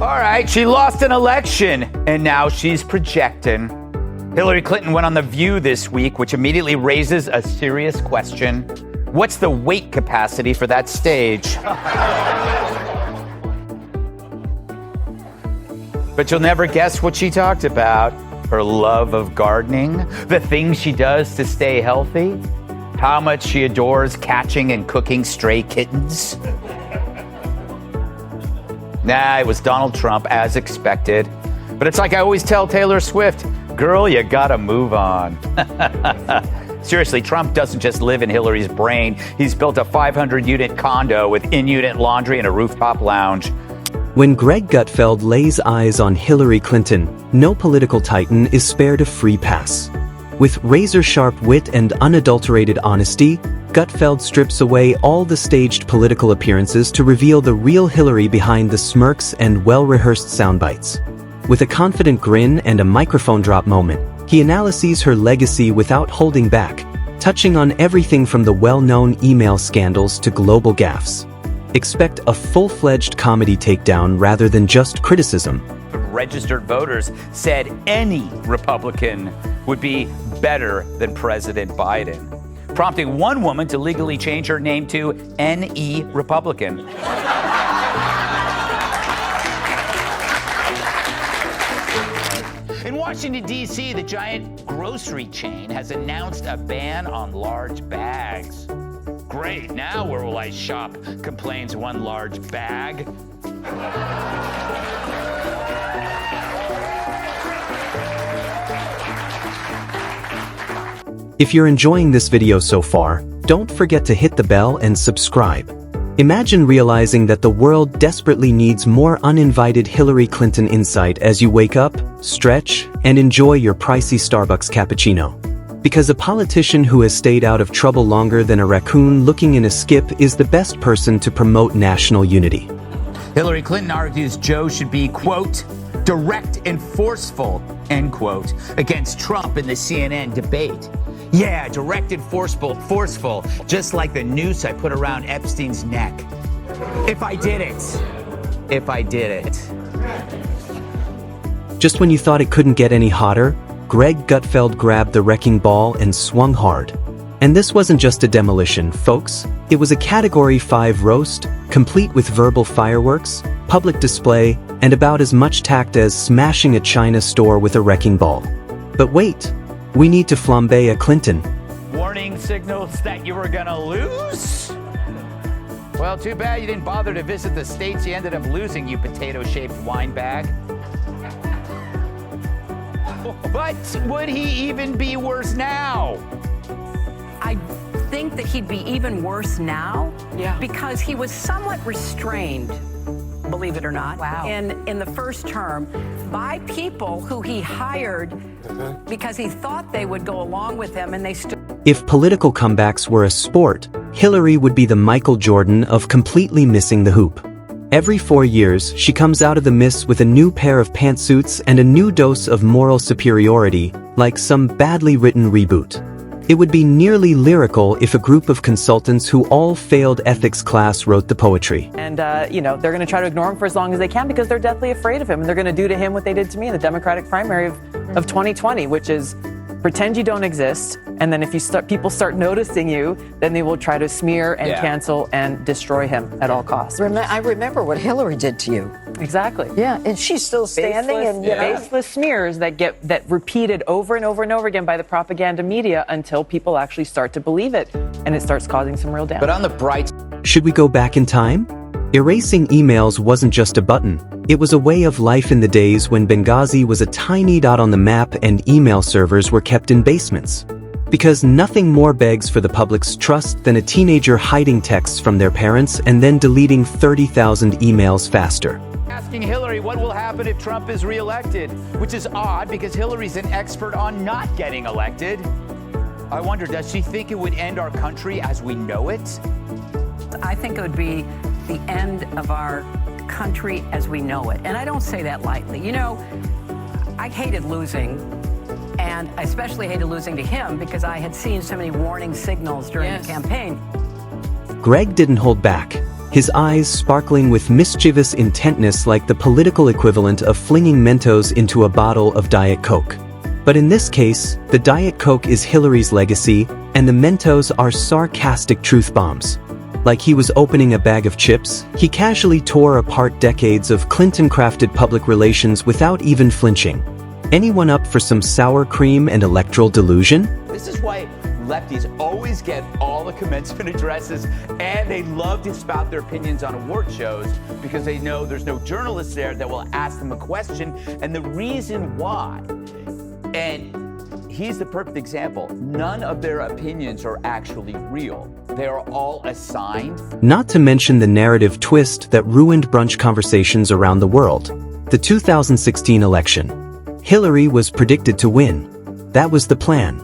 All right, she lost an election, and now she's projecting. Hillary Clinton went on The View this week, which immediately raises a serious question. What's the weight capacity for that stage? But you'll never guess what she talked about. Her love of gardening, the things she does to stay healthy, how much she adores catching and cooking stray kittens. Nah, it was Donald Trump, as expected. But it's like I always tell Taylor Swift, girl, you gotta move on. Seriously, Trump doesn't just live in Hillary's brain. He's built a 500-unit condo with in-unit laundry and a rooftop lounge. When Greg Gutfeld lays eyes on Hillary Clinton, no political titan is spared a free pass. With razor-sharp wit and unadulterated honesty, Gutfeld strips away all the staged political appearances to reveal the real Hillary behind the smirks and well-rehearsed soundbites. With a confident grin and a microphone drop moment, he analyses her legacy without holding back, touching on everything from the well-known email scandals to global gaffes. Expect a full-fledged comedy takedown rather than just criticism. Registered voters said any Republican would be better than President Biden, prompting one woman to legally change her name to NE Republican. In Washington, D.C., the giant grocery chain has announced a ban on large bags. Great, now where will I shop? Complains one large bag. If you're enjoying this video so far, don't forget to hit the bell and subscribe. Imagine realizing that the world desperately needs more uninvited Hillary Clinton insight as you wake up, stretch, and enjoy your pricey Starbucks cappuccino. Because a politician who has stayed out of trouble longer than a raccoon looking in a skip is the best person to promote national unity. Hillary Clinton argues Joe should be, quote, direct and forceful, end quote, against Trump in the CNN debate. Yeah, direct and forceful, just like the noose I put around Epstein's neck. If I did it. Just when you thought it couldn't get any hotter, Greg Gutfeld grabbed the wrecking ball and swung hard. And this wasn't just a demolition, folks. It was a Category 5 roast, complete with verbal fireworks, public display, and about as much tact as smashing a China store with a wrecking ball. But wait, we need to flambe a Clinton. Warning signals that you were gonna lose? Well, too bad you didn't bother to visit the states you ended up losing, you potato-shaped wine bag. But would he even be worse now? I think that he'd be even worse now, because he was somewhat restrained, believe it or not, in the first term by people who he hired because he thought they would go along with him, and they stood. If political comebacks were a sport, Hillary would be the Michael Jordan of completely missing the hoop. Every 4 years, she comes out of the mist with a new pair of pantsuits and a new dose of moral superiority, like some badly written reboot. It would be nearly lyrical if a group of consultants who all failed ethics class wrote the poetry. And, they're going to try to ignore him for as long as they can because they're deathly afraid of him. And they're going to do to him what they did to me in the Democratic primary of 2020, which is pretend you don't exist. And then if people start noticing you, then they will try to smear and cancel and destroy him at all costs. I remember what Hillary did to you. Exactly. Yeah, and she's still standing. Baseless smears that repeated over and over and over again by the propaganda media until people actually start to believe it, and it starts causing some real damage. But on the bright... Should we go back in time? Erasing emails wasn't just a button. It was a way of life in the days when Benghazi was a tiny dot on the map and email servers were kept in basements. Because nothing more begs for the public's trust than a teenager hiding texts from their parents and then deleting 30,000 emails faster. Asking Hillary what will happen if Trump is reelected, which is odd because Hillary's an expert on not getting elected. I wonder, does she think it would end our country as we know it? I think it would be the end of our country as we know it. And I don't say that lightly. You know, I hated losing, and I especially hated losing to him because I had seen so many warning signals during the campaign. Greg didn't hold back. his eyes sparkling with mischievous intentness like the political equivalent of flinging Mentos into a bottle of Diet Coke. But in this case, the Diet Coke is Hillary's legacy, and the Mentos are sarcastic truth bombs. Like he was opening a bag of chips, he casually tore apart decades of Clinton-crafted public relations without even flinching. Anyone up for some sour cream and electoral delusion? This is why lefties always get all the commencement addresses, and they love to spout their opinions on award shows because they know there's no journalist there that will ask them a question. And the reason why, and he's the perfect example, none of their opinions are actually real. They are all assigned. Not to mention the narrative twist that ruined brunch conversations around the world. The 2016 election. Hillary was predicted to win. That was the plan.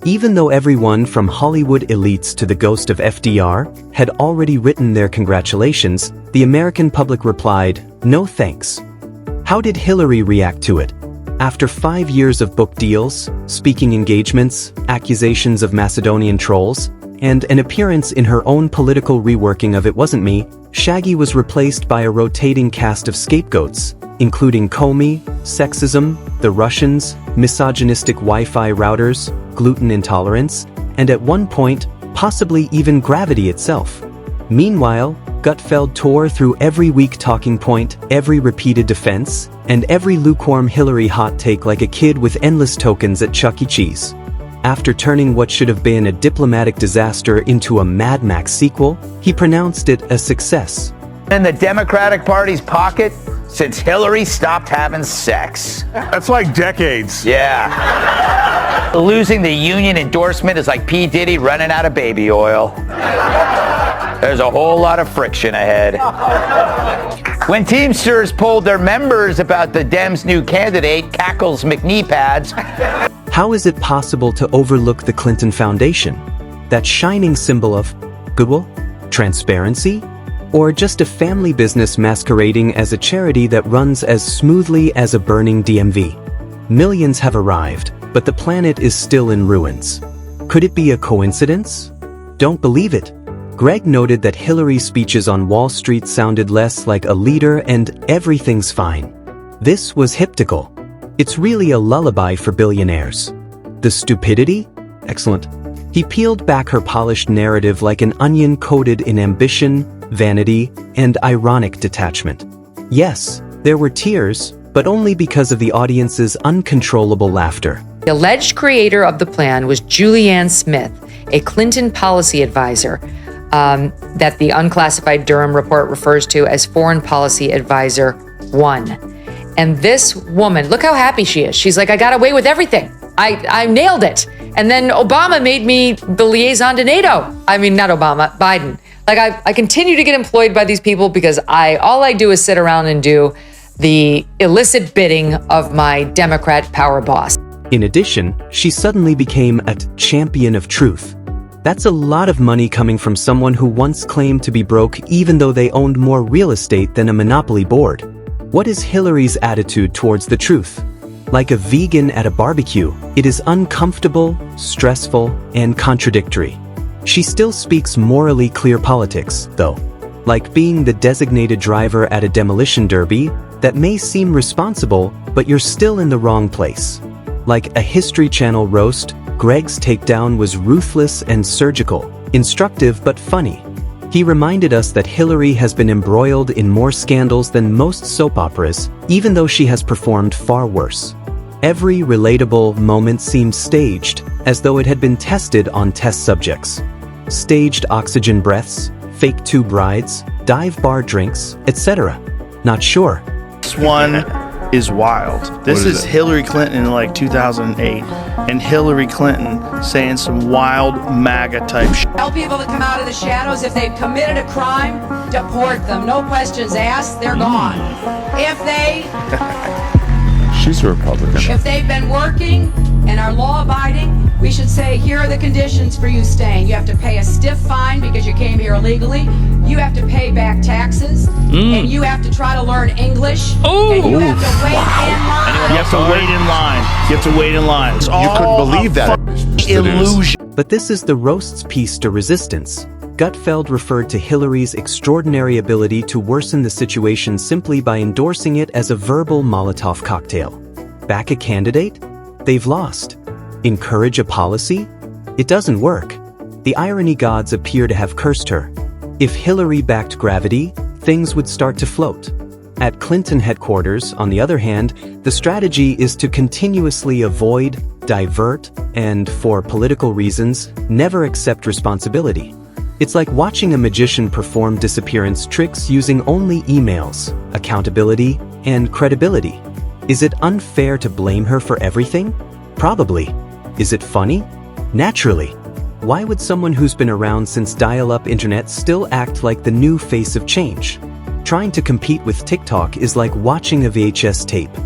Even though everyone from Hollywood elites to the ghost of FDR had already written their congratulations, the American public replied, "No thanks." How did Hillary react to it? After 5 years of book deals, speaking engagements, accusations of Macedonian trolls, and an appearance in her own political reworking of It Wasn't Me, Shaggy was replaced by a rotating cast of scapegoats, including Comey, sexism, the Russians, misogynistic Wi-Fi routers, gluten intolerance, and at one point, possibly even gravity itself. Meanwhile, Gutfeld tore through every weak talking point, every repeated defense, and every lukewarm Hillary hot take like a kid with endless tokens at Chuck E. Cheese. After turning what should have been a diplomatic disaster into a Mad Max sequel, he pronounced it a success. In the Democratic Party's pocket since Hillary stopped having sex. That's like decades. Yeah. Losing the union endorsement is like P. Diddy running out of baby oil. There's a whole lot of friction ahead. When Teamsters polled their members about the Dems' new candidate, Cackles McKnee pads. How is it possible to overlook the Clinton Foundation? That shining symbol of goodwill, transparency, or just a family business masquerading as a charity that runs as smoothly as a burning DMV? Millions have arrived, but the planet is still in ruins. Could it be a coincidence? Don't believe it. Greg noted that Hillary's speeches on Wall Street sounded less like a leader and everything's fine. This was hyptical. It's really a lullaby for billionaires. The stupidity? Excellent. He peeled back her polished narrative like an onion coated in ambition, vanity, and ironic detachment. Yes, there were tears, but only because of the audience's uncontrollable laughter. The alleged creator of the plan was Julianne Smith, a Clinton policy advisor that the unclassified Durham report refers to as Foreign Policy Advisor 1. And this woman, look how happy she is. She's like, I got away with everything. I nailed it. And then Obama made me the liaison to NATO. I mean, not Obama, Biden. Like I continue to get employed by these people because all I do is sit around and do the illicit bidding of my Democrat power boss. In addition, she suddenly became a champion of truth. That's a lot of money coming from someone who once claimed to be broke even though they owned more real estate than a monopoly board. What is Hillary's attitude towards the truth? Like a vegan at a barbecue, it is uncomfortable, stressful, and contradictory. She still speaks morally clear politics, though. Like being the designated driver at a demolition derby that may seem responsible, but you're still in the wrong place. Like a History Channel roast, Greg's takedown was ruthless and surgical, instructive but funny. He reminded us that Hillary has been embroiled in more scandals than most soap operas, even though she has performed far worse. Every relatable moment seemed staged, as though it had been tested on test subjects. Staged oxygen breaths, fake tube rides, dive bar drinks, etc. Not sure. This one is wild. This is Hillary Clinton in like 2008, and Hillary Clinton saying some wild MAGA type shit. Tell people to come out of the shadows. If they've committed a crime, deport them. No questions asked, they're gone. If they... She's a Republican. If they've been working and are law-abiding, we should say, here are the conditions for you staying. You have to pay a stiff fine because you came here illegally. You have to pay back taxes. And you have to try to learn English. And you have to wait in line. You have to wait in line. You have to wait in line. It's You couldn't believe that. Illusion. But this is the roast's piece to resistance. Gutfeld referred to Hillary's extraordinary ability to worsen the situation simply by endorsing it as a verbal Molotov cocktail. Back a candidate? They've lost. Encourage a policy? It doesn't work. The irony gods appear to have cursed her. If Hillary backed gravity, things would start to float. At Clinton headquarters, on the other hand, the strategy is to continuously avoid, divert, and, for political reasons, never accept responsibility. It's like watching a magician perform disappearance tricks using only emails, accountability, and credibility. Is it unfair to blame her for everything? Probably. Is it funny? Naturally. Why would someone who's been around since dial-up internet still act like the new face of change? Trying to compete with TikTok is like watching a VHS tape.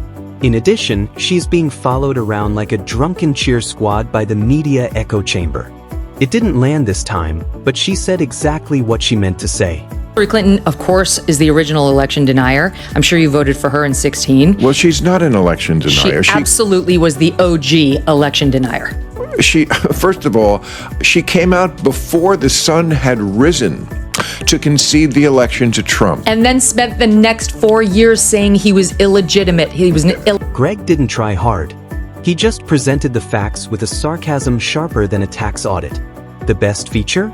In addition, she's being followed around like a drunken cheer squad by the media echo chamber. It didn't land this time, but she said exactly what she meant to say. Hillary Clinton, of course, is the original election denier. I'm sure you voted for her in 2016. Well, she's not an election denier. She absolutely was the OG election denier. First of all, she came out before the sun had risen to concede the election to Trump. And then spent the next 4 years saying he was illegitimate. He was Greg didn't try hard. He just presented the facts with a sarcasm sharper than a tax audit. The best feature?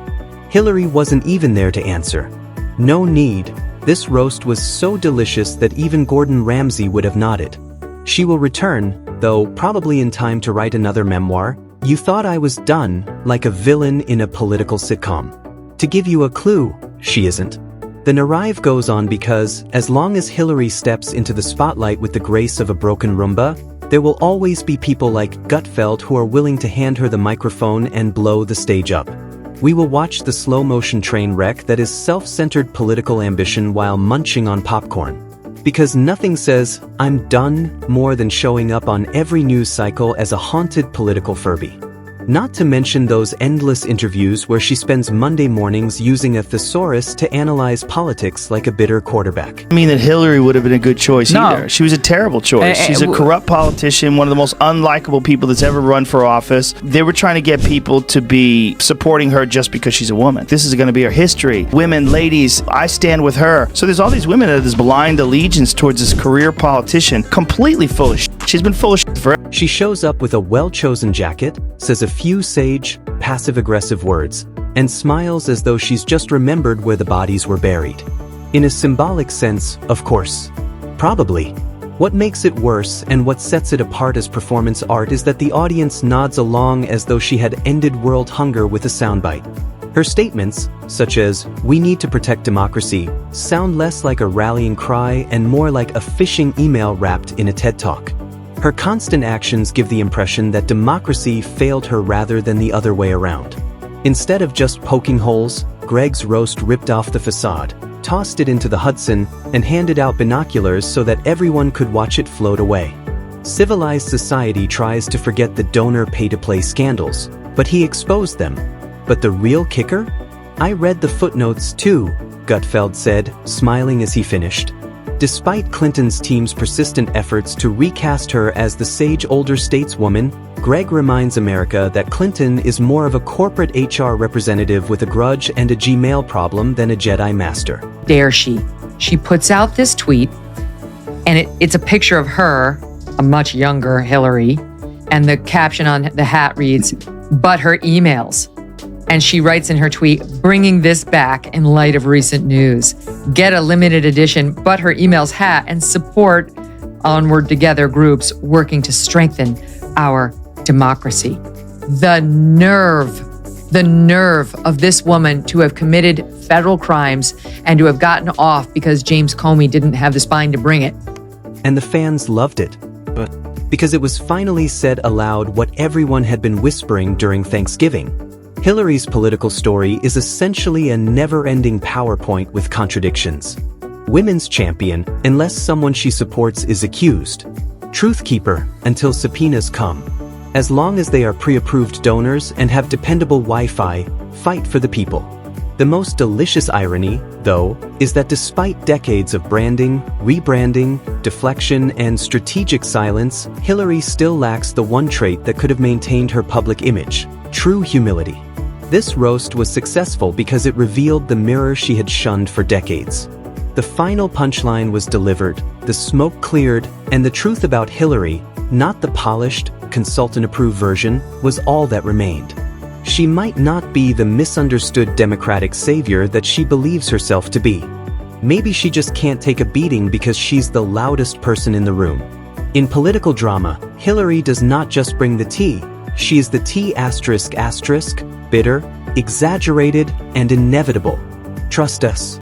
Hillary wasn't even there to answer. No need. This roast was so delicious that even Gordon Ramsay would have nodded. She will return, though probably in time to write another memoir. You thought I was done, like a villain in a political sitcom. To give you a clue, she isn't. The narrative goes on because, as long as Hillary steps into the spotlight with the grace of a broken Roomba, there will always be people like Gutfeld who are willing to hand her the microphone and blow the stage up. We will watch the slow-motion train wreck that is self-centered political ambition while munching on popcorn. Because nothing says, "I'm done," more than showing up on every news cycle as a haunted political Furby. Not to mention those endless interviews where she spends Monday mornings using a thesaurus to analyze politics like a bitter quarterback. I mean that Hillary would have been a good choice either. She was a terrible choice. She's a corrupt politician, one of the most unlikable people that's ever run for office. They were trying to get people to be supporting her just because she's a woman. This is going to be her history. Women, ladies, I stand with her. So there's all these women that have this blind allegiance towards this career politician, completely full of shit. She's been full of shit forever. She shows up with a well-chosen jacket, says a few sage, passive-aggressive words, and smiles as though she's just remembered where the bodies were buried. In a symbolic sense, of course. Probably. What makes it worse and what sets it apart as performance art is that the audience nods along as though she had ended world hunger with a soundbite. Her statements, such as, "We need to protect democracy," sound less like a rallying cry and more like a phishing email wrapped in a TED Talk. Her constant actions give the impression that democracy failed her rather than the other way around. Instead of just poking holes, Greg's roast ripped off the facade, tossed it into the Hudson, and handed out binoculars so that everyone could watch it float away. Civilized society tries to forget the donor pay-to-play scandals, but he exposed them. But the real kicker? I read the footnotes too, Gutfeld said, smiling as he finished. Despite Clinton's team's persistent efforts to recast her as the sage older stateswoman, Greg reminds America that Clinton is more of a corporate HR representative with a grudge and a Gmail problem than a Jedi master. Dare she? She puts out this tweet, and it's a picture of her, a much younger Hillary, and the caption on the hat reads, "But her emails." And she writes in her tweet, "Bringing this back in light of recent news. Get a limited edition But Her Emails hat and support Onward Together groups working to strengthen our democracy." The nerve of this woman to have committed federal crimes and to have gotten off because James Comey didn't have the spine to bring it. And the fans loved it, but because it was finally said aloud what everyone had been whispering during Thanksgiving. Hillary's political story is essentially a never-ending PowerPoint with contradictions. Women's champion, unless someone she supports is accused. Truth keeper, until subpoenas come. As long as they are pre-approved donors and have dependable Wi-Fi, fight for the people. The most delicious irony, though, is that despite decades of branding, rebranding, deflection, and strategic silence, Hillary still lacks the one trait that could have maintained her public image: true humility. This roast was successful because it revealed the mirror she had shunned for decades. The final punchline was delivered, the smoke cleared, and the truth about Hillary, not the polished, consultant-approved version, was all that remained. She might not be the misunderstood Democratic savior that she believes herself to be. Maybe she just can't take a beating because she's the loudest person in the room. In political drama, Hillary does not just bring the tea, she is the T***, bitter, exaggerated, and inevitable. Trust us.